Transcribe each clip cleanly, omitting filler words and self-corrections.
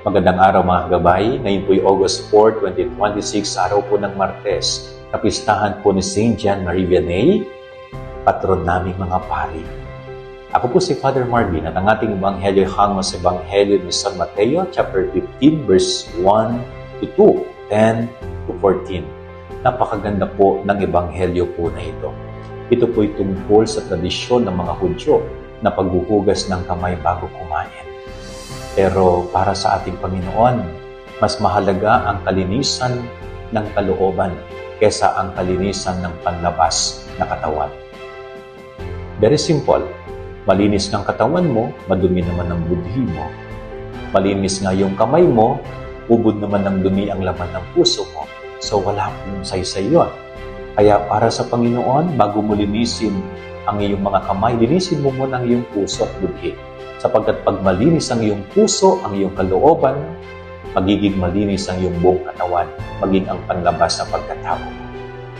Magandang araw mga gabay. Ngayon po ay August 4, 2026, araw po ng Martes. Kapistahan po ni St. John Marie Vianney, patron naming mga pari. Ako po si Father Marvin at ang ating Ebanghelyo hango sa Ebanghelyo ni San Mateo, chapter 15, verse 1 to 2, 10 to 14. Napakaganda po ng Ebanghelyo po na ito. Ito po ay tungkol sa tradisyon ng mga Hudyo na paghuhugas ng kamay bago kumain. Pero para sa ating Panginoon, mas mahalaga ang kalinisan ng kalooban kesa ang kalinisan ng panlabas na katawan. Very simple. Malinis ng katawan mo, madumi naman ang budhi mo. Malinis nga yung kamay mo, ubod naman ng dumi ang laman ng puso mo. So wala pong saysay yun. Kaya para sa Panginoon, bago mo linisin ang iyong mga kamay, linisin mo muna ang iyong puso at budhi. Sapagkat pag malinis ang iyong puso, ang iyong kalooban, magiging malinis ang iyong buong katawan, maging ang panlabas na pagkatao.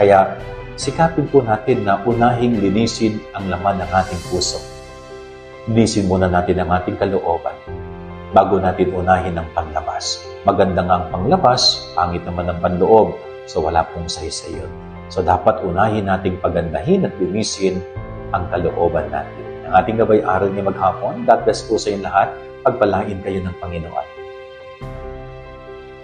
Kaya sikapin po natin na unahing linisin ang laman ng ating puso. Linisin muna natin ang ating kalooban bago natin unahin ang panlabas. Maganda nga ang panglabas, pangit naman ang panloob, so wala pong saysay yun. So dapat unahin nating pagandahin at linisin ang kalooban natin. Ang ating gabay aral niya maghapon, God bless po sa inyo lahat. Pagpalain kayo ng Panginoon.